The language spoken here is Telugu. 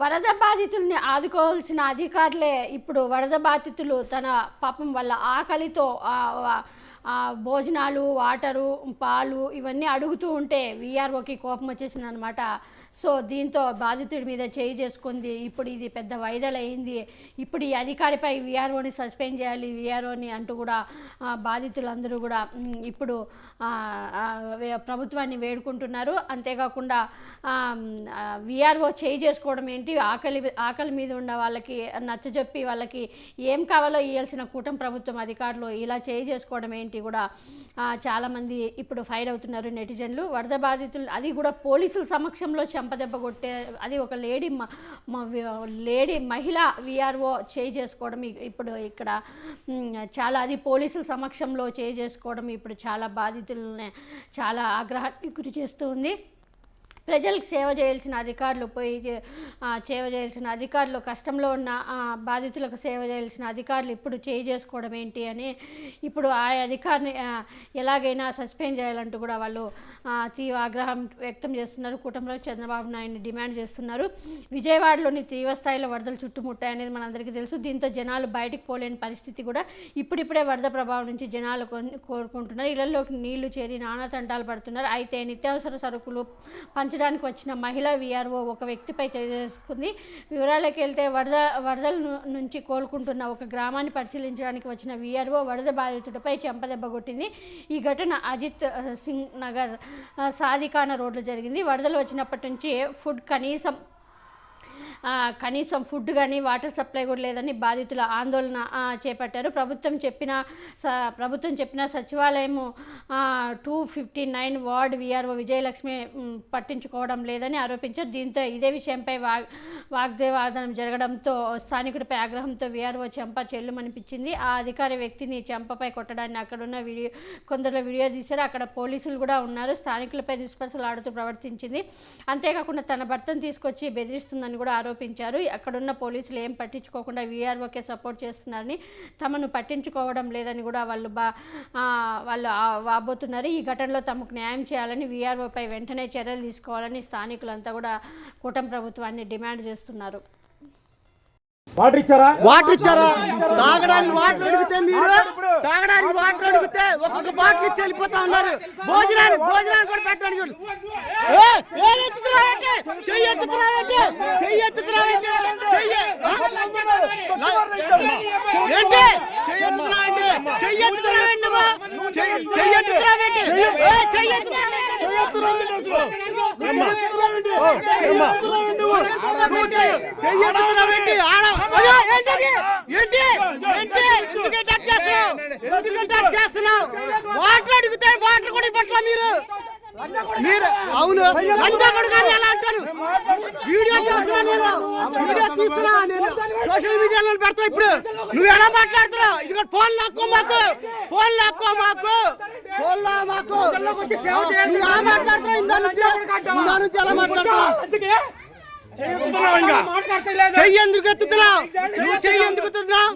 వరద బాధితుల్ని ఆదుకోవాల్సిన అధికారులే ఇప్పుడు వరద బాధితులు తన పాపం వల్ల ఆకలితో భోజనాలు, వాటరు, పాలు ఇవన్నీ అడుగుతూ ఉంటే వీఆర్ఓకి కోపం వచ్చేసింది అనమాట. సో దీంతో బాధితుడి మీద చేయి చేసుకుంది. ఇప్పుడు ఇది పెద్ద వైరల్ అయింది. ఇప్పుడు ఈ అధికారిపై వీఆర్ఓని సస్పెండ్ చేయాలి వీఆర్ఓని అంటూ కూడా బాధితులందరూ కూడా ఇప్పుడు ప్రభుత్వాన్ని వేడుకుంటున్నారు. అంతేకాకుండా వీఆర్ఓ చేయి చేసుకోవడం ఏంటి, ఆకలి మీద ఉన్న వాళ్ళకి నచ్చజెప్పి వాళ్ళకి ఏం కావాలో ఇవ్వాల్సిన కూటమి ప్రభుత్వం అధికారులు ఇలా చేయి చేసుకోవడం ఏంటి కూడా చాలామంది ఇప్పుడు ఫైర్ అవుతున్నారు నెటిజన్లు. వరద బాధితులు అది కూడా పోలీసుల సమక్షంలో చెంపదెబ్బ కొట్టే, అది ఒక లేడీ మహిళ వీఆర్ఓ చేయి చేసుకోవడం ఇప్పుడు ఇక్కడ చాలా, అది పోలీసుల సమక్షంలో చేయి చేసుకోవడం ఇప్పుడు చాలా బాధితులనే చాలా ఆగ్రహానికి గురి చేస్తూ ఉంది. ప్రజలకు సేవ చేయాల్సిన అధికారులు సేవ చేయాల్సిన అధికారులు, కష్టంలో ఉన్న బాధితులకు సేవ చేయాల్సిన అధికారులు ఇప్పుడు చేయి చేసుకోవడం ఏంటి అని ఇప్పుడు ఆ అధికారిని ఎలాగైనా సస్పెండ్ చేయాలంటూ కూడా వాళ్ళు తీవ్ర ఆగ్రహం వ్యక్తం చేస్తున్నారు. కూటమిలో చంద్రబాబు నాయుడిని డిమాండ్ చేస్తున్నారు. విజయవాడలోని తీవ్రస్థాయిలో వరదలు చుట్టుముట్టాయనేది మనందరికీ తెలుసు. దీంతో జనాలు బయటికి పోలేని పరిస్థితి కూడా ఇప్పుడిప్పుడే వరద ప్రభావం నుంచి జనాలు కోరుకుంటున్నారు. ఇళ్లలోకి నీళ్లు చేరి నానా తంటాలు పడుతున్నారు. అయితే నిత్యావసర సరుకులు పంచడానికి వచ్చిన మహిళా వీఆర్ఓ ఒక వ్యక్తిపై చేసుకుంది. వివరాలకు వెళ్తే వరదల నుంచి కోలుకుంటున్న ఒక గ్రామాన్ని పరిశీలించడానికి వచ్చిన వీఆర్ఓ వరద బాధితుడిపై చెంపదెబ్బ కొట్టింది. ఈ ఘటన అజిత్ సింగ్ నగర్ సాదిఖానా రోడ్లో జరిగింది. వరదలు వచ్చినప్పటి నుంచి కనీసం ఫుడ్ కానీ వాటర్ సప్లై కూడా లేదని బాధితుల ఆందోళన చేపట్టారు. ప్రభుత్వం చెప్పిన సచివాలయం 259 వార్డ్ వీఆర్ఓ విజయలక్ష్మి పట్టించుకోవడం లేదని ఆరోపించారు. దీంతో ఇదే విషయంపై వాగ్దేవాదనం జరగడంతో స్థానికుడిపై ఆగ్రహంతో వీఆర్ఓ చెంప చెల్లుమనిపించింది. ఆ అధికారి వ్యక్తిని చెంపపై కొట్టడాన్ని అక్కడున్న కొందరు వీడియో తీశారు. అక్కడ పోలీసులు కూడా ఉన్నారు. స్థానికులపై దుస్పర్శలాడుతూ ప్రవర్తించింది. అంతేకాకుండా తన భర్తను తీసుకొచ్చి బెదిరిస్తుందని కూడా ఆరోపించారు. అక్కడున్న పోలీసులు ఏం పట్టించుకోకుండా వీఆర్ఓకే సపోర్ట్ చేస్తున్నారని, తమను పట్టించుకోవడం లేదని కూడా వాళ్ళు వాపోతున్నారు. ఈ ఘటనలో తమకు న్యాయం చేయాలని, వీఆర్ఓపై వెంటనే చర్యలు తీసుకోవాలని స్థానికులంతా కూడా కూటమి ప్రభుత్వాన్ని డిమాండ్ చేస్తున్నారు. వాటర్ ఇచ్చారా? తాగడానికి వాటర్ అడిగితే ఒక్కొక్క బాటిల్ ఇచ్చి వెళ్ళిపోతా ఉన్నారు. భోజనాలు కూడా పెట్టడానికి వాటర్ అడిగితే వాటర్ కూడా ఇవ్వట్లా మీరు అవును కానీ ఎలా అంటారు? వీడియో తీస్తున్నా నేను సోషల్ మీడియాలో పెడతా. ఇప్పుడు నువ్వు ఎలా మాట్లాడుతున్నావు? ఇది ఫోన్ లాక్కో మాకు నువ్వు ఎలా మాట్లాడుతున్నావు? ఇందా నుంచి ఎలా మాట్లాడుతున్నావు? చెయ్యి ఎందుకు ఎత్తుతున్నావు? నువ్వు చెయ్యి ఎందుకు ఎత్తుతున్నావు?